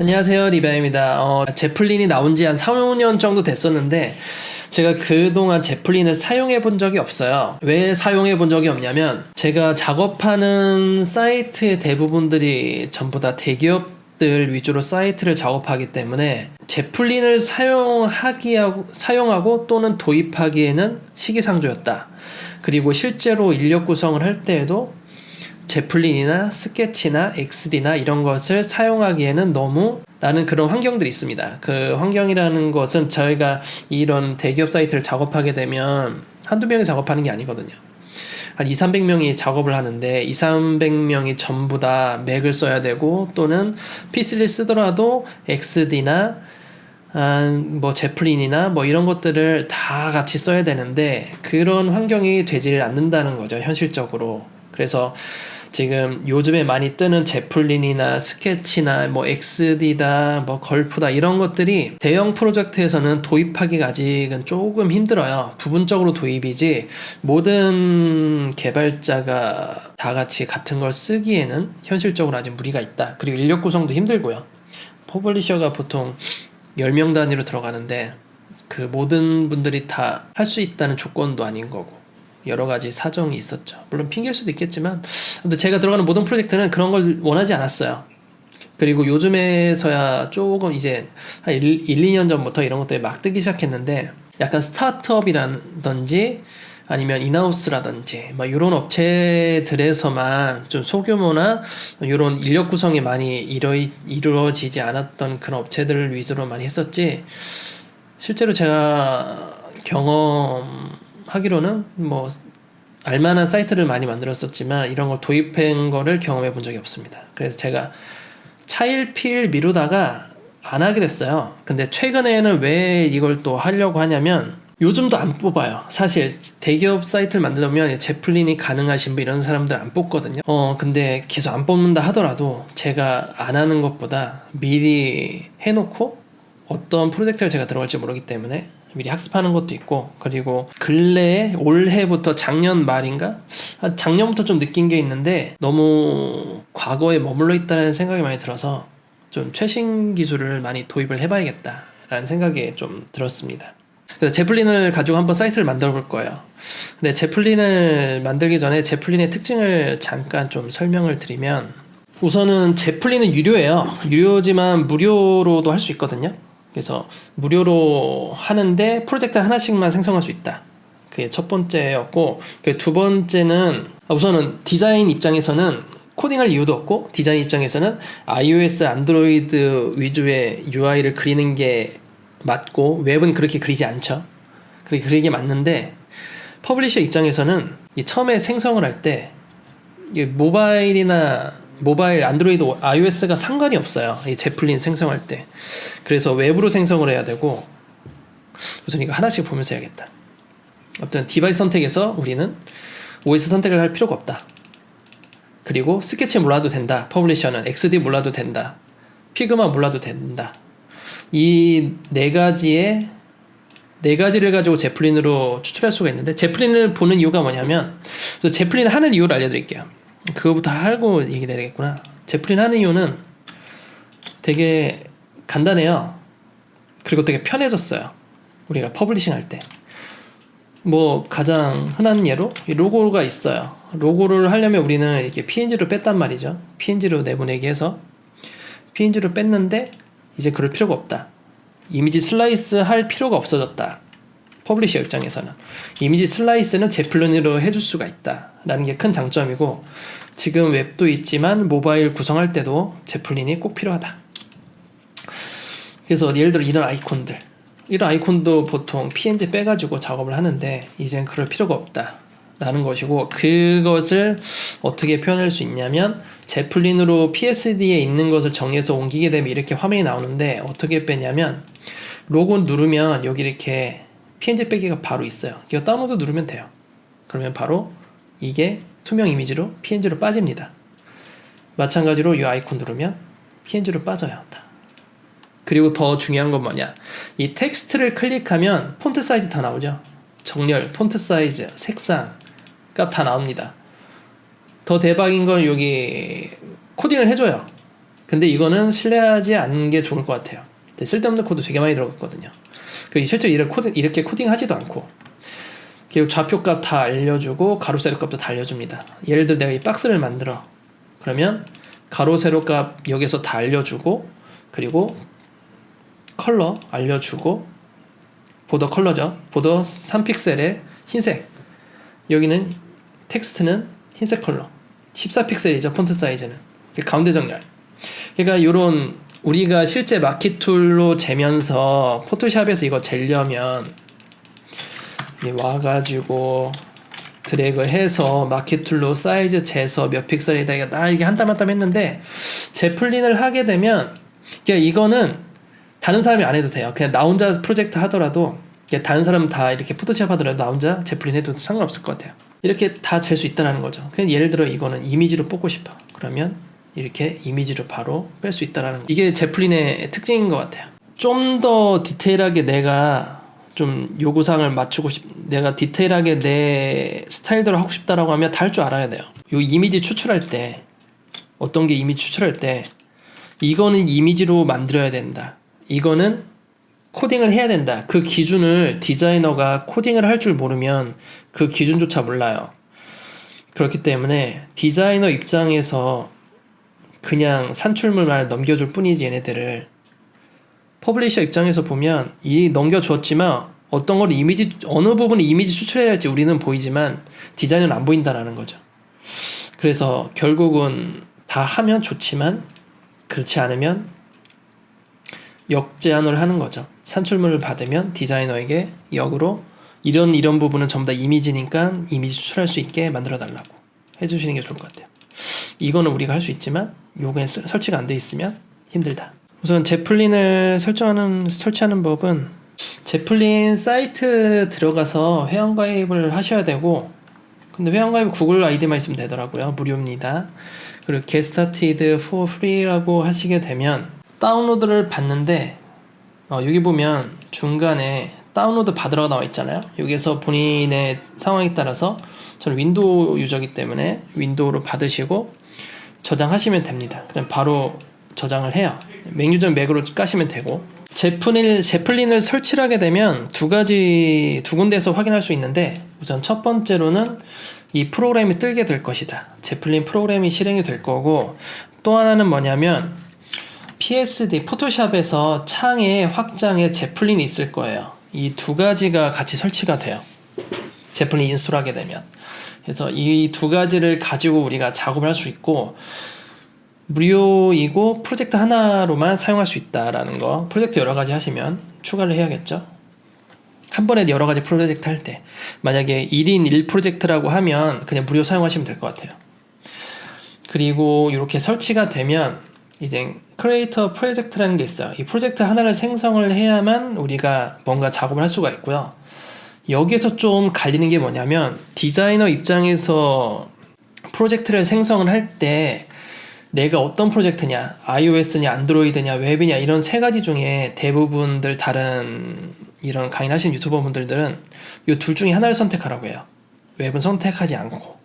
안녕하세요, 리바입니다. 제플린이 나온 지 한 4, 5년 정도 됐었는데 제가 그동안 제플린을 사용해 본 적이 없어요. 왜 사용해 본 적이 없냐면 제가 작업하는 사이트의 대부분들이 전부 다 대기업들 위주로 사이트를 작업하기 때문에 제플린을 사용하고 또는 도입하기에는 시기상조였다. 그리고 실제로 인력 구성을 할 때에도 제플린이나 스케치나 XD나 이런 것을 사용하기에는 너무 라는 그런 환경들이 있습니다. 그 환경이라는 것은 저희가 이런 대기업 사이트를 작업하게 되면 한두 명이 작업하는 게 아니거든요. 한 2,300명이 작업을 하는데 2,300명이 전부 다 맥을 써야 되고 또는 PC를 쓰더라도 XD나 뭐 제플린이나 뭐 이런 것들을 다 같이 써야 되는데 그런 환경이 되질 않는다는 거죠, 현실적으로. 그래서 지금 요즘에 많이 뜨는 제플린이나 스케치나 뭐 XD다 뭐 걸프다 이런 것들이 대형 프로젝트에서는 도입하기가 아직은 조금 힘들어요. 부분적으로 도입이지 모든 개발자가 다 같이 같은 걸 쓰기에는 현실적으로 아직 무리가 있다. 그리고 인력 구성도 힘들고요. 퍼블리셔가 보통 10명 단위로 들어가는데 그 모든 분들이 다 할 수 있다는 조건도 아닌 거고 여러 가지 사정이 있었죠. 물론 핑계일 수도 있겠지만 제가 들어가는 모든 프로젝트는 그런 걸 원하지 않았어요. 그리고 요즘에서야 조금 이제 한 1, 2년 전부터 이런 것들이 막 뜨기 시작했는데 약간 스타트업이라든지 아니면 인하우스라든지 뭐 이런 업체들에서만 좀 소규모나 이런 인력 구성이 많이 이루어지지 않았던 그런 업체들을 위주로 많이 했었지, 실제로 제가 경험하기로는 뭐 알만한 사이트를 많이 만들었었지만 이런 걸 도입한 거를 경험해 본 적이 없습니다. 그래서 제가 차일피일 미루다가 안 하게 됐어요. 근데 최근에는 왜 이걸 또 하려고 하냐면 요즘도 안 뽑아요. 사실 대기업 사이트를 만들려면 제플린이 가능하신 분 이런 사람들 안 뽑거든요. 근데 계속 안 뽑는다 하더라도 제가 안 하는 것보다 미리 해놓고 어떤 프로젝트를 제가 들어갈지 모르기 때문에 미리 학습하는 것도 있고, 그리고 근래에 올해부터 작년 말인가? 작년부터 좀 느낀 게 있는데 너무 과거에 머물러 있다는 생각이 많이 들어서 좀 최신 기술을 많이 도입을 해봐야겠다라는 생각이 좀 들었습니다. 그래서 제플린을 가지고 한번 사이트를 만들어 볼 거예요. 근데 제플린을 만들기 전에 제플린의 특징을 잠깐 좀 설명을 드리면, 우선은 제플린은 유료예요. 유료지만 무료로도 할 수 있거든요. 그래서 무료로 하는데 프로젝트 하나씩만 생성할 수 있다. 그게 첫 번째였고, 두 번째는 우선은 디자인 입장에서는 코딩할 이유도 없고, 디자인 입장에서는 iOS, 안드로이드 위주의 UI를 그리는 게 맞고, 웹은 그렇게 그리지 않죠. 그렇게 그리게 맞는데, 퍼블리셔 입장에서는 처음에 생성을 할 때 모바일, 안드로이드, iOS가 상관이 없어요. 이 제플린 생성할 때. 그래서 웹으로 생성을 해야 되고, 우선 이거 하나씩 보면서 해야겠다. 어떤 디바이스 선택에서 우리는 OS 선택을 할 필요가 없다. 그리고 스케치 몰라도 된다. 퍼블리셔는 XD 몰라도 된다. 피그마 몰라도 된다. 이 네 가지를 가지고 제플린으로 추출할 수가 있는데, 제플린을 보는 이유가 뭐냐면, 제플린을 하는 이유를 알려드릴게요. 그거부터 하고 얘기를 해야겠구나. 제플린 하는 이유는 되게 간단해요. 그리고 되게 편해졌어요. 우리가 퍼블리싱 할 때. 뭐 가장 흔한 예로 로고가 있어요. 로고를 하려면 우리는 이렇게 PNG로 뺐단 말이죠. PNG로 내보내기 해서 PNG로 뺐는데 이제 그럴 필요가 없다. 이미지 슬라이스 할 필요가 없어졌다. 퍼블리셔 입장에서는 이미지 슬라이스는 제플린으로 해줄 수가 있다 라는 게 큰 장점이고, 지금 웹도 있지만 모바일 구성할 때도 제플린이 꼭 필요하다. 그래서 예를 들어 이런 아이콘도 보통 PNG 빼가지고 작업을 하는데 이젠 그럴 필요가 없다 라는 것이고, 그것을 어떻게 표현할 수 있냐면, 제플린으로 PSD에 있는 것을 정리해서 옮기게 되면 이렇게 화면이 나오는데, 어떻게 빼냐면 로고 누르면 여기 이렇게 PNG 빼기가 바로 있어요. 이거 다운로드 누르면 돼요. 그러면 바로 이게 투명 이미지로 PNG로 빠집니다. 마찬가지로 이 아이콘 누르면 PNG로 빠져요. 그리고 더 중요한 건 뭐냐, 이 텍스트를 클릭하면 폰트 사이즈 다 나오죠. 정렬, 폰트 사이즈, 색상 값 다 나옵니다. 더 대박인 건 여기 코딩을 해줘요. 근데 이거는 신뢰하지 않는 게 좋을 것 같아요. 쓸데없는 코드 되게 많이 들어갔거든요. 실제로 이렇게 코딩하지도 않고, 그리고 좌표값 다 알려주고 가로 세로 값도 다 알려줍니다. 예를 들어 내가 이 박스를 만들어. 그러면 가로 세로 값 여기서 다 알려주고, 그리고 컬러 알려주고, 보더 컬러죠. 보더 3픽셀에 흰색, 여기는 텍스트는 흰색 컬러, 14픽셀이죠 폰트 사이즈는. 가운데 정렬. 그러니까 요런 우리가 실제 마키 툴로 재면서 포토샵에서 이거 재려면 와가지고 드래그 해서 마키 툴로 사이즈 재서 몇 픽셀이다 이게 한 땀 한 땀 했는데, 제플린을 하게 되면 그러니까 이거는 다른 사람이 안 해도 돼요. 그냥 나 혼자 프로젝트 하더라도, 다른 사람 다 이렇게 포토샵 하더라도 나 혼자 제플린 해도 상관없을 것 같아요. 이렇게 다 잴 수 있다는 거죠. 그냥 예를 들어 이거는 이미지로 뽑고 싶어. 그러면 이렇게 이미지로 바로 뺄 수 있다는 거. 이게 제플린의 특징인 것 같아요. 좀 더 디테일하게 내가 좀 요구사항을 맞추고 내가 디테일하게 내 스타일대로 하고 싶다라고 하면 다 할 줄 알아야 돼요. 요 이미지 추출할 때, 어떤 게 이미지 추출할 때 이거는 이미지로 만들어야 된다, 이거는 코딩을 해야 된다, 그 기준을 디자이너가 코딩을 할 줄 모르면 그 기준조차 몰라요. 그렇기 때문에 디자이너 입장에서 그냥 산출물만 넘겨줄 뿐이지, 얘네들을 퍼블리셔 입장에서 보면 이 넘겨주었지만 어떤 걸 어느 부분이 이미지 추출해야 할지 우리는 보이지만 디자이너는 안 보인다라는 거죠. 그래서 결국은 다 하면 좋지만 그렇지 않으면 역제한을 하는 거죠. 산출물을 받으면 디자이너에게 역으로 이런 부분은 전부 다 이미지니까 이미지 추출할 수 있게 만들어 달라고 해주시는 게 좋을 것 같아요. 이거는 우리가 할 수 있지만 요게 설치가 안 돼 있으면 힘들다. 우선 제플린을 설치하는 법은, 제플린 사이트 들어가서 회원가입을 하셔야 되고, 근데 회원가입 구글 아이디만 있으면 되더라고요. 무료입니다. 그리고 Get Started for Free라고 하시게 되면 다운로드를 받는데, 여기 보면 중간에 다운로드 받으라고 나와 있잖아요. 여기에서 본인의 상황에 따라서, 저는 윈도우 유저이기 때문에 윈도우로 받으시고 저장하시면 됩니다. 그럼 바로 저장을 해요. 맥유저는 맥으로 까시면 되고, 제플린을 설치를 하게 되면 두 군데에서 확인할 수 있는데, 우선 첫 번째로는 이 프로그램이 뜨게 될 것이다. 제플린 프로그램이 실행이 될 거고, 또 하나는 뭐냐면 PSD 포토샵에서 창의 확장에 제플린이 있을 거예요. 이 두 가지가 같이 설치가 돼요. 제플린 인스톨하게 되면. 그래서 이 두 가지를 가지고 우리가 작업을 할 수 있고, 무료이고 프로젝트 하나로만 사용할 수 있다라는 거. 프로젝트 여러 가지 하시면 추가를 해야겠죠. 한 번에 여러 가지 프로젝트 할 때, 만약에 1인 1 프로젝트라고 하면 그냥 무료 사용하시면 될 것 같아요. 그리고 이렇게 설치가 되면 이제 크리에이터 프로젝트라는 게 있어요. 이 프로젝트 하나를 생성을 해야만 우리가 뭔가 작업을 할 수가 있고요. 여기에서 좀 갈리는 게 뭐냐면, 디자이너 입장에서 프로젝트를 생성을 할 때 내가 어떤 프로젝트냐, iOS냐, 안드로이드냐, 웹이냐, 이런 세 가지 중에 대부분들 다른 이런 강의를 하시는 유튜버 분들은 이 둘 중에 하나를 선택하라고 해요. 웹은 선택하지 않고.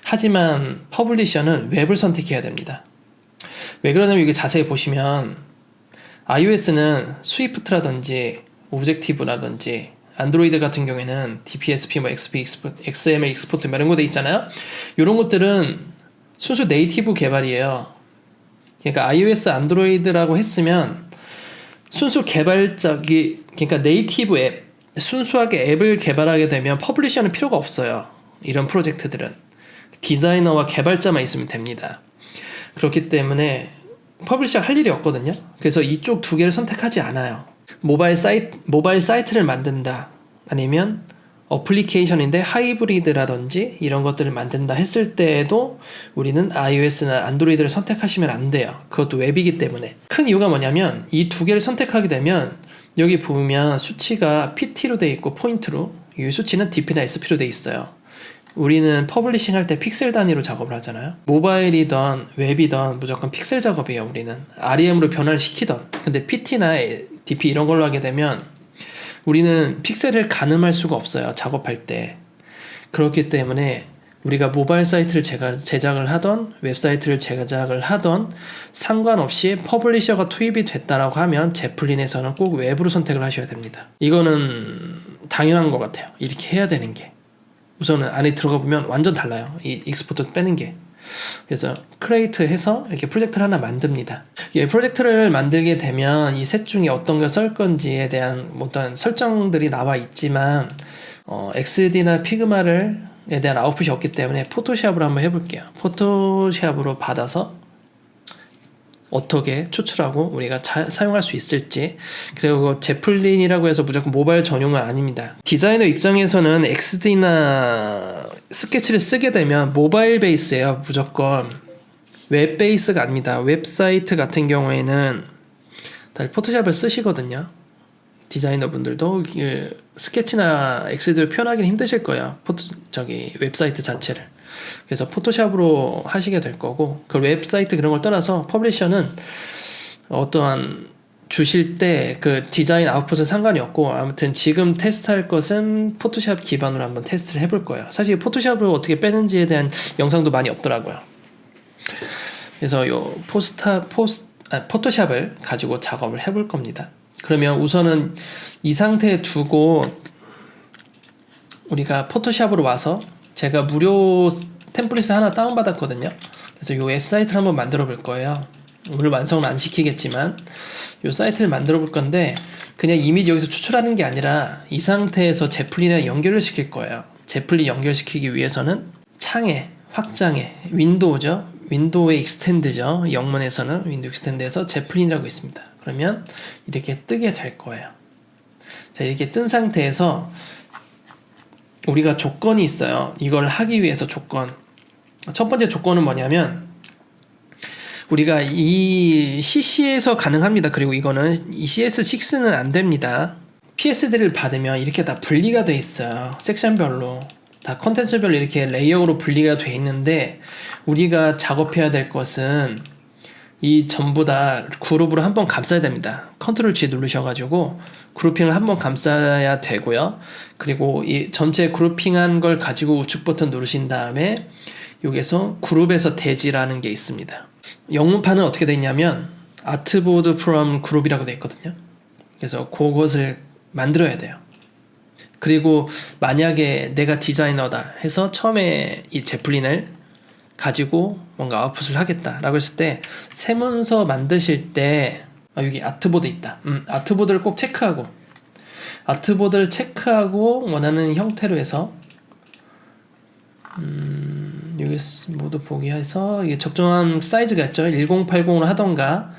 하지만 퍼블리셔는 웹을 선택해야 됩니다. 왜 그러냐면, 이게 자세히 보시면 iOS는 스위프트라든지 오브젝티브라든지, 안드로이드 같은 경우에는 DPSP, XML 익스포트 이런 거 돼 있잖아요. 이런 것들은 순수 네이티브 개발이에요. 그러니까 iOS, 안드로이드라고 했으면 순수 그러니까 네이티브 앱, 순수하게 앱을 개발하게 되면 퍼블리셔는 필요가 없어요. 이런 프로젝트들은 디자이너와 개발자만 있으면 됩니다. 그렇기 때문에 퍼블리셔 할 일이 없거든요. 그래서 이쪽 두 개를 선택하지 않아요. 모바일 사이트를 만든다, 아니면 어플리케이션인데 하이브리드라든지 이런 것들을 만든다 했을 때에도 우리는 iOS나 안드로이드를 선택하시면 안 돼요. 그것도 웹이기 때문에. 큰 이유가 뭐냐면, 이 두 개를 선택하게 되면 여기 보면 수치가 PT로 돼 있고 포인트로, 이 수치는 DP나 SP로 돼 있어요. 우리는 퍼블리싱 할 때 픽셀 단위로 작업을 하잖아요. 모바일이든 웹이든 무조건 픽셀 작업이에요. 우리는 REM으로 변화를 시키던. 근데 PT나 DP 이런 걸로 하게 되면 우리는 픽셀을 가늠할 수가 없어요. 작업할 때. 그렇기 때문에 우리가 모바일 사이트를 제작을 하던 웹사이트를 제작을 하던 상관없이 퍼블리셔가 투입이 됐다라고 하면 제플린에서는 꼭 외부로 선택을 하셔야 됩니다. 이거는 당연한 것 같아요. 이렇게 해야 되는 게. 우선은 안에 들어가 보면 완전 달라요. 이 익스포트 빼는 게. 그래서 크리에이트 해서 이렇게 프로젝트를 하나 만듭니다. 이 프로젝트를 만들게 되면 이 셋 중에 어떤 걸 쓸 건지에 대한 어떤 설정들이 나와 있지만 XD나 피그마에 대한 아웃풋이 없기 때문에 포토샵으로 한번 해볼게요. 포토샵으로 받아서 어떻게 추출하고 우리가 사용할 수 있을지. 그리고 제플린이라고 해서 무조건 모바일 전용은 아닙니다. 디자이너 입장에서는 XD나 스케치를 쓰게 되면 모바일 베이스예요. 무조건 웹 베이스가 아닙니다. 웹사이트 같은 경우에는 다들 포토샵을 쓰시거든요. 디자이너분들도 스케치나 XD를 표현하기는 힘드실 거예요. 웹사이트 자체를. 그래서 포토샵으로 하시게 될 거고, 그 웹사이트 그런 걸 떠나서 퍼블리셔는 어떠한 주실 때 그 디자인 아웃풋은 상관이 없고, 아무튼 지금 테스트할 것은 포토샵 기반으로 한번 테스트를 해볼 거예요. 사실 포토샵을 어떻게 빼는지에 대한 영상도 많이 없더라고요. 그래서 요 포토샵을 가지고 작업을 해볼 겁니다. 그러면 우선은 이 상태에 두고 우리가 포토샵으로 와서 제가 무료 템플릿을 하나 다운받았거든요. 그래서 이 웹사이트를 한번 만들어 볼 거예요. 물론 완성은 안 시키겠지만 이 사이트를 만들어 볼 건데, 그냥 이미지 여기서 추출하는 게 아니라 이 상태에서 제플린에 연결을 시킬 거예요. 제플린 연결시키기 위해서는 창에 확장에 윈도우죠. 윈도우의 익스텐드죠. 영문에서는 윈도우 익스텐드에서 제플린이라고 있습니다. 그러면 이렇게 뜨게 될 거예요. 자, 이렇게 뜬 상태에서 우리가 조건이 있어요. 이걸 하기 위해서 조건. 첫 번째 조건은 뭐냐면, 우리가 이 CC에서 가능합니다. 그리고 이거는 이 CS6는 안 됩니다. PSD를 받으면 이렇게 다 분리가 돼 있어요. 섹션별로. 다 컨텐츠별로 이렇게 레이어로 분리가 돼 있는데, 우리가 작업해야 될 것은 이 전부 다 그룹으로 한번 감싸야 됩니다. 컨트롤 G 누르셔가지고 그룹핑을 한번 감싸야 되고요. 그리고 이 전체 그룹핑한 걸 가지고 우측 버튼 누르신 다음에 여기서 그룹에서 대지라는 게 있습니다. 영문판은 어떻게 돼 있냐면 아트보드 프롬 그룹이라고 돼 있거든요. 그래서 그것을 만들어야 돼요. 그리고 만약에 내가 디자이너다 해서 처음에 이 제플린을 가지고 뭔가 아웃풋을 하겠다라고 했을 때 새 문서 만드실 때 여기 아트보드 있다. 아트보드를 꼭 체크하고, 아트보드를 체크하고 원하는 형태로 해서 여기 모두 보기 해서 이게 적정한 사이즈가 있죠. 1080으로 하던가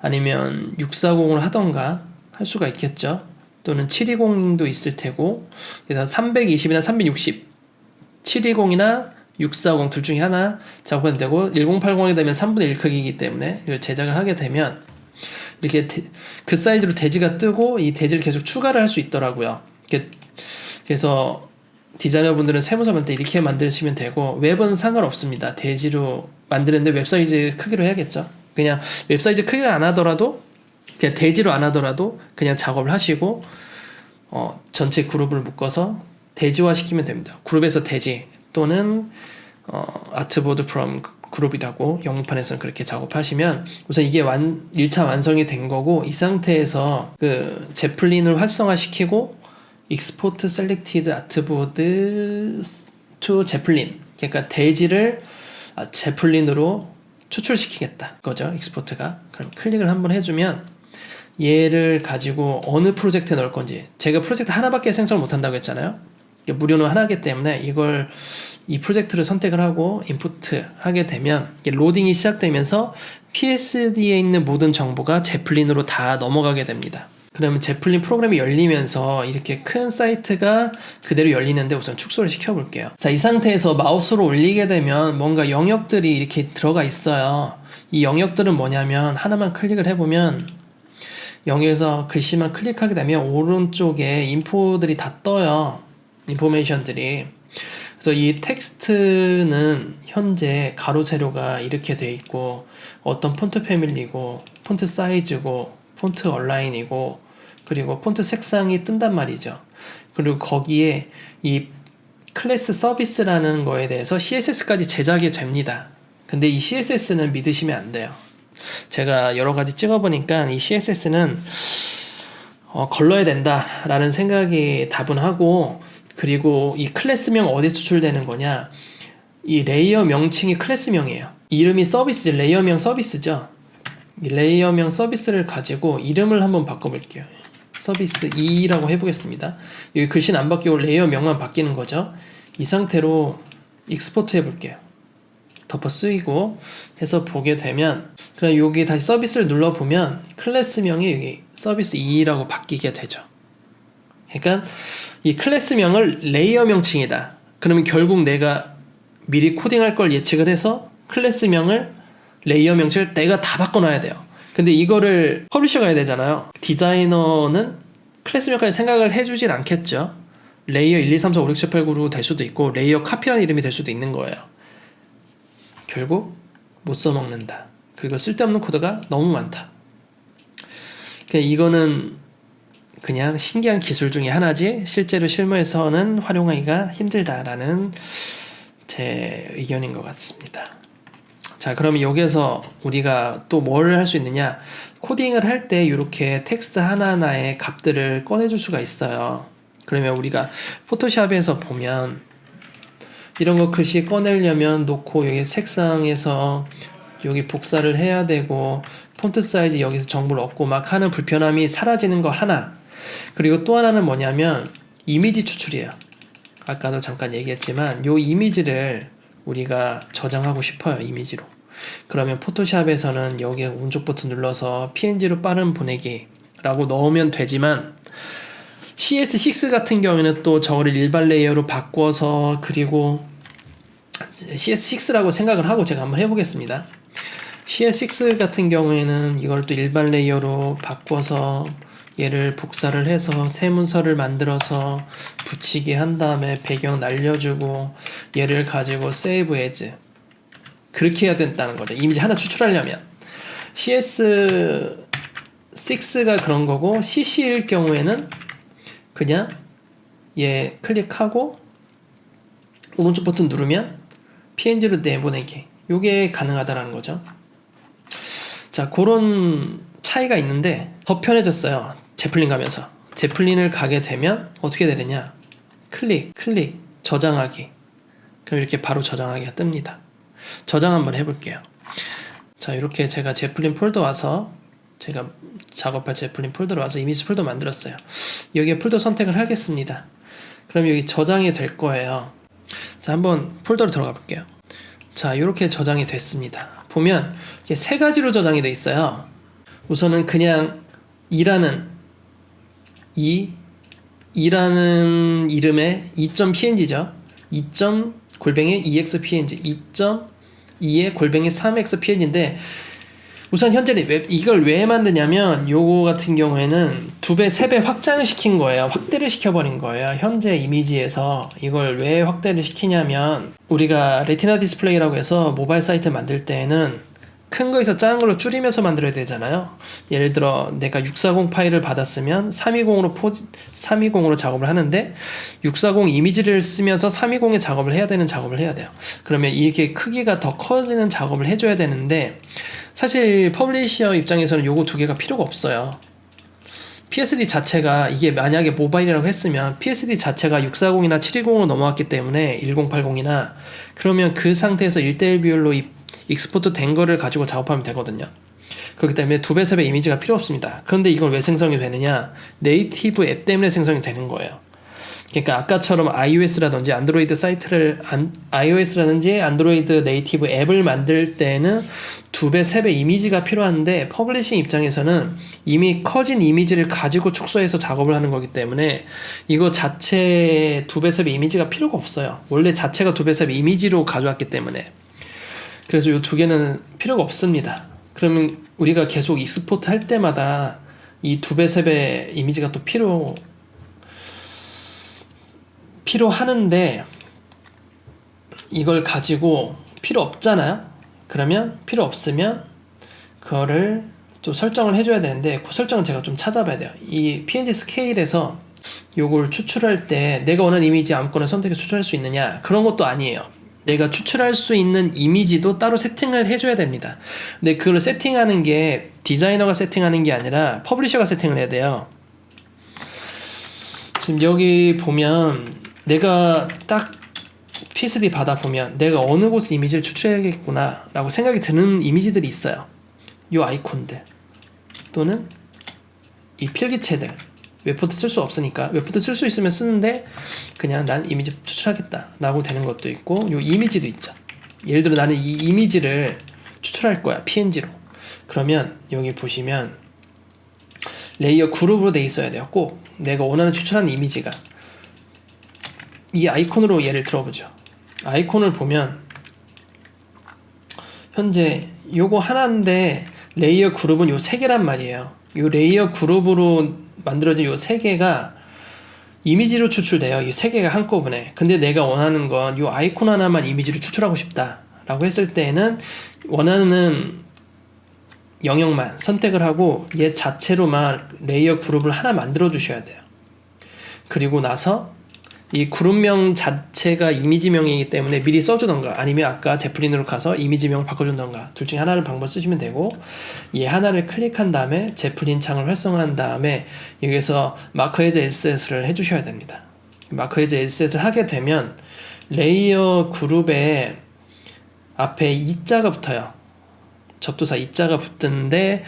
아니면 640으로 하던가 할 수가 있겠죠. 또는 720도 있을 테고, 그래서 320이나 360, 720이나 640 둘 중에 하나 작업해도 되고, 1080이 되면 3분의 1 크기이기 때문에 이걸 제작을 하게 되면 이렇게 그 사이즈로 대지가 뜨고 이 대지를 계속 추가를 할 수 있더라고요. 그래서 디자이너분들은 세무서 만들 때 이렇게 만드시면 되고, 웹은 상관없습니다. 대지로 만드는데 웹사이즈 크기로 해야겠죠. 그냥 웹사이즈 크기를 안 하더라도, 그냥 대지로 안 하더라도 그냥 작업을 하시고 전체 그룹을 묶어서 대지화 시키면 됩니다. 그룹에서 대지 또는 아트보드 프롬 그룹이라고 영문판에서는 그렇게 작업하시면 우선 이게 1차 완성이 된 거고, 이 상태에서 그 제플린을 활성화시키고 익스포트 셀렉티드 아트보드 투 제플린, 그러니까 대지를 제플린으로 추출시키겠다 거죠. 익스포트가. 그럼 클릭을 한번 해주면 얘를 가지고 어느 프로젝트에 넣을 건지, 제가 프로젝트 하나밖에 생성을 못한다고 했잖아요. 무료는 하나이기 때문에 이 프로젝트를 선택을 하고 인풋 하게 되면 로딩이 시작되면서 PSD에 있는 모든 정보가 제플린으로 다 넘어가게 됩니다. 그러면 제플린 프로그램이 열리면서 이렇게 큰 사이트가 그대로 열리는데, 우선 축소를 시켜볼게요. 자, 이 상태에서 마우스로 올리게 되면 뭔가 영역들이 이렇게 들어가 있어요. 이 영역들은 뭐냐면, 하나만 클릭을 해보면 영역에서 글씨만 클릭하게 되면 오른쪽에 인포들이 다 떠요. 인포메이션들이. 그래서 이 텍스트는 현재 가로 세로가 이렇게 돼 있고, 어떤 폰트 패밀리고, 폰트 사이즈고, 폰트 얼라인이고, 그리고 폰트 색상이 뜬단 말이죠. 그리고 거기에 이 클래스 서비스라는 거에 대해서 CSS까지 제작이 됩니다. 근데 이 CSS는 믿으시면 안 돼요. 제가 여러 가지 찍어보니까 이 CSS는 걸러야 된다라는 생각이 다분하고, 그리고 이 클래스명 어디 수출되는 거냐, 이 레이어 명칭이 클래스명이에요. 이름이 서비스지, 레이어명 서비스죠. 이 레이어명 서비스를 가지고 이름을 한번 바꿔볼게요. 서비스 2라고 해보겠습니다. 여기 글씨는 안 바뀌고 레이어명만 바뀌는 거죠. 이 상태로 익스포트 해볼게요. 덮어 쓰이고 해서 보게 되면, 그럼 여기 다시 서비스를 눌러보면 클래스명이 여기 서비스 2라고 바뀌게 되죠. 그러니까 이 클래스명을 레이어 명칭이다. 그러면 결국 내가 미리 코딩할 걸 예측을 해서 클래스명을 레이어 명칭을 내가 다 바꿔놔야 돼요. 근데 이거를 퍼블리셔가 해야 되잖아요. 디자이너는 클래스명까지 생각을 해주진 않겠죠. 레이어 1, 2, 3, 4, 5, 6, 7, 8, 9로 될 수도 있고 레이어 카피라는 이름이 될 수도 있는 거예요. 결국 못 써먹는다. 그리고 쓸데없는 코드가 너무 많다. 이거는 그냥 신기한 기술 중에 하나지 실제로 실무에서는 활용하기가 힘들다라는 제 의견인 것 같습니다. 자, 그럼 여기에서 우리가 또 뭘 할 수 있느냐, 코딩을 할 때 이렇게 텍스트 하나하나의 값들을 꺼내줄 수가 있어요. 그러면 우리가 포토샵에서 보면 이런 거 글씨 꺼내려면 놓고 여기 색상에서 여기 복사를 해야 되고 폰트 사이즈 여기서 정보를 얻고 막 하는 불편함이 사라지는 거 하나, 그리고 또 하나는 뭐냐면 이미지 추출이에요. 아까도 잠깐 얘기했지만 요 이미지를 우리가 저장하고 싶어요. 이미지로. 그러면 포토샵에서는 여기에 오른쪽 버튼 눌러서 PNG로 빠른 보내기 라고 넣으면 되지만, CS6 같은 경우에는 또 저거를 일반 레이어로 바꿔서, 그리고 CS6라고 생각을 하고 제가 한번 해보겠습니다. CS6 같은 경우에는 이걸 또 일반 레이어로 바꿔서 얘를 복사를 해서 새 문서를 만들어서 붙이게 한 다음에 배경 날려주고 얘를 가지고 save as 그렇게 해야 된다는 거죠. 이미지 하나 추출하려면. CS6가 그런 거고, CC일 경우에는 그냥 얘 클릭하고 오른쪽 버튼 누르면 PNG로 내보내기, 요게 가능하다라는 거죠. 자, 그런 차이가 있는데 더 편해졌어요. 제플린 가면서. 제플린을 가게 되면 어떻게 되느냐, 클릭 저장하기, 그럼 이렇게 바로 저장하기가 뜹니다. 저장 한번 해볼게요. 자, 이렇게 제가 제플린 폴더 와서, 제가 작업할 제플린 폴더로 와서 이미지 폴더 만들었어요. 여기에 폴더 선택을 하겠습니다. 그럼 여기 저장이 될 거예요. 자, 한번 폴더로 들어가 볼게요. 자, 이렇게 저장이 됐습니다. 보면 이렇게 세 가지로 저장이 돼 있어요. 우선은 그냥 이라는 이름의 2.png죠. 2.expng 2.2의 골뱅이 3xpng인데, 우선 현재는 이걸 왜 만드냐면 요거 같은 경우에는 2배, 3배 확장을 시킨 거예요. 확대를 시켜버린 거예요. 현재 이미지에서. 이걸 왜 확대를 시키냐면, 우리가 레티나 디스플레이라고 해서 모바일 사이트 만들 때에는 큰 거에서 작은 걸로 줄이면서 만들어야 되잖아요. 예를 들어 내가 640 파일을 받았으면 320으로 작업을 하는데 640 이미지를 쓰면서 320의 작업을 해야 돼요. 그러면 이게 크기가 더 커지는 작업을 해줘야 되는데, 사실 퍼블리셔 입장에서는 요거 두 개가 필요가 없어요. PSD 자체가, 이게 만약에 모바일이라고 했으면 PSD 자체가 640이나 720으로 넘어왔기 때문에 1080이나, 그러면 그 상태에서 1:1 비율로 익스포트 된 거를 가지고 작업하면 되거든요. 그렇기 때문에 2배, 3배 이미지가 필요 없습니다. 그런데 이걸 왜 생성이 되느냐, 네이티브 앱 때문에 생성이 되는 거예요. 그러니까 아까처럼 iOS라든지 안드로이드 네이티브 앱을 만들 때는 2배, 3배 이미지가 필요한데, 퍼블리싱 입장에서는 이미 커진 이미지를 가지고 축소해서 작업을 하는 거기 때문에 이거 자체 2배, 3배 이미지가 필요가 없어요. 원래 자체가 2배, 3배 이미지로 가져왔기 때문에. 그래서 이 두 개는 필요가 없습니다. 그러면 우리가 계속 익스포트 할 때마다 이 2배, 3배 이미지가 또 필요하는데, 이걸 가지고 필요 없잖아요. 그러면 필요 없으면 그거를 또 설정을 해줘야 되는데, 그 설정은 제가 좀 찾아봐야 돼요. 이 PNG 스케일에서 요걸 추출할 때 내가 원하는 이미지 아무거나 선택해서 추출할 수 있느냐? 그런 것도 아니에요. 내가 추출할 수 있는 이미지도 따로 세팅을 해줘야 됩니다. 근데 그걸 세팅하는 게 디자이너가 세팅하는 게 아니라 퍼블리셔가 세팅을 해야 돼요. 지금 여기 보면 내가 딱 PSD 받아보면 내가 어느 곳에 이미지를 추출해야겠구나 라고 생각이 드는 이미지들이 있어요. 요 아이콘들 또는 이 필기체들. 웹포트 쓸 수 없으니까 웹포트 쓸 수 있으면 쓰는데 그냥 난 이미지 추출하겠다 라고 되는 것도 있고, 요 이미지도 있죠. 예를 들어 나는 이 이미지를 추출할 거야, PNG로. 그러면 여기 보시면 레이어 그룹으로 돼 있어야 돼요. 꼭 내가 원하는 추출하는 이미지가 이 아이콘으로 예를 들어보죠. 아이콘을 보면 현재 요거 하나인데 레이어 그룹은 요 3개란 말이에요. 요 레이어 그룹으로 만들어진 요 3개가 이미지로 추출돼요. 이 3개가 한꺼번에. 근데 내가 원하는 건 요 아이콘 하나만 이미지로 추출하고 싶다 라고 했을 때에는 원하는 영역만 선택을 하고 얘 자체로만 레이어 그룹을 하나 만들어 주셔야 돼요. 그리고 나서 이 그룹명 자체가 이미지명이기 때문에 미리 써주던가 아니면 아까 제플린으로 가서 이미지명을 바꿔준던가 둘 중에 하나를 방법 쓰시면 되고, 얘 하나를 클릭한 다음에 제플린 창을 활성화한 다음에 여기서 마크 헤즈 에셋을 해주셔야 됩니다. 마크 헤즈 에셋을 하게 되면 레이어 그룹에 앞에 이자가 붙어요. 접두사 이자가 붙는데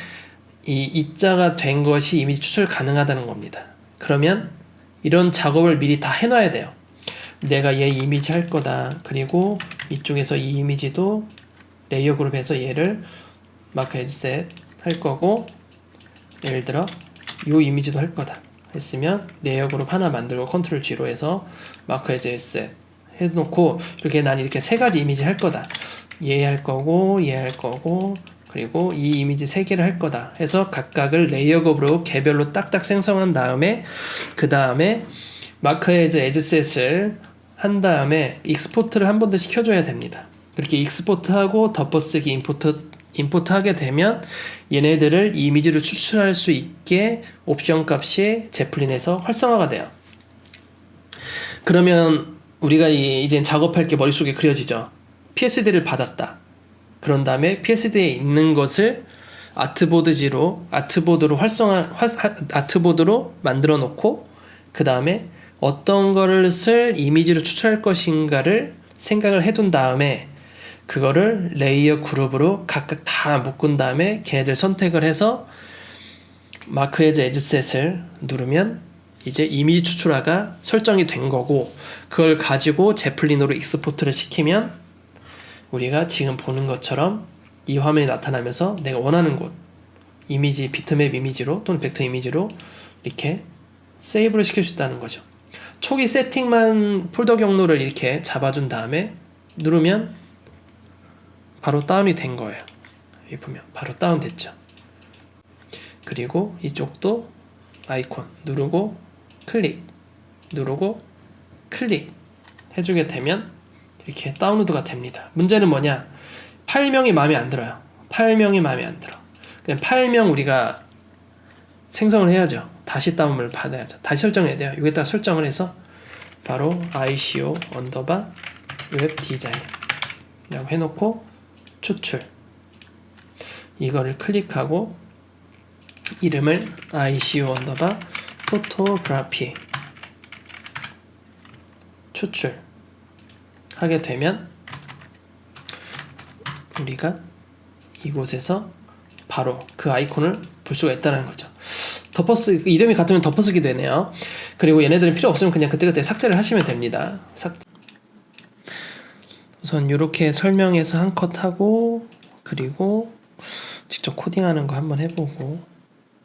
이 이자가 된 것이 이미지 추출 가능하다는 겁니다. 그러면 이런 작업을 미리 다 해놔야 돼요. 내가 얘 이미지 할 거다. 그리고 이쪽에서 이 이미지도 레이어 그룹에서 얘를 마크 헤드셋 할 거고, 예를 들어 이 이미지도 할 거다 했으면 레이어 그룹 하나 만들고 컨트롤 G로 해서 마크 헤드셋 해놓고, 이렇게 난 이렇게 3가지 이미지 할 거다. 얘 할 거고 얘 할 거고 그리고 이 이미지 3개를 할 거다 해서 각각을 레이어 그룹으로 개별로 딱딱 생성한 다음에 그 다음에 마크 헤즈 에드셋을 한 익스포트를 한 번 더 시켜줘야 됩니다. 그렇게 익스포트하고 덮어쓰기 임포트 하게 되면 얘네들을 이미지로 추출할 수 있게 옵션 값이 제플린에서 활성화가 돼요. 그러면 우리가 이제 작업할 게 머릿속에 그려지죠. PSD를 받았다. 그런 다음에 PSD에 있는 것을 아트보드로 아트보드로 만들어 놓고 그 다음에 어떤 거를 쓸 이미지로 추출할 것인가를 생각을 해둔 다음에 그거를 레이어 그룹으로 각각 다 묶은 다음에 걔네들 선택을 해서 마크 헤즈 에드셋을 누르면 이제 이미지 추출화가 설정이 된 거고, 그걸 가지고 제플린으로 익스포트를 시키면 우리가 지금 보는 것처럼 이 화면이 나타나면서 내가 원하는 곳 이미지 비트맵 이미지로 또는 벡터 이미지로 이렇게 세이브를 시킬 수 있다는 거죠. 초기 세팅만 폴더 경로를 이렇게 잡아준 다음에 누르면 바로 다운이 된 거예요. 여기 보면 바로 다운 됐죠. 그리고 이쪽도 아이콘 누르고 클릭 누르고 클릭 해주게 되면 이렇게 다운로드가 됩니다. 문제는 뭐냐? 파일명이 마음에 안 들어요. 파일명이 마음에 안 들어. 그냥 파일명 우리가 생성을 해야죠. 다시 다운을 받아야죠. 다시 설정해야 돼요. 여기다가 설정을 해서 바로 ICO 언더바 웹 디자인 라고 해놓고 추출, 이거를 클릭하고 이름을 ICO 언더바 포토그래피 추출 하게 되면 우리가 이곳에서 바로 그 아이콘을 볼 수가 있다는 거죠. 덮어쓰기, 이름이 같으면 덮어쓰기 되네요. 그리고 얘네들은 필요 없으면 그냥 그때그때 삭제를 하시면 됩니다. 우선 이렇게 설명해서 한 컷 하고, 그리고 직접 코딩하는 거 한번 해보고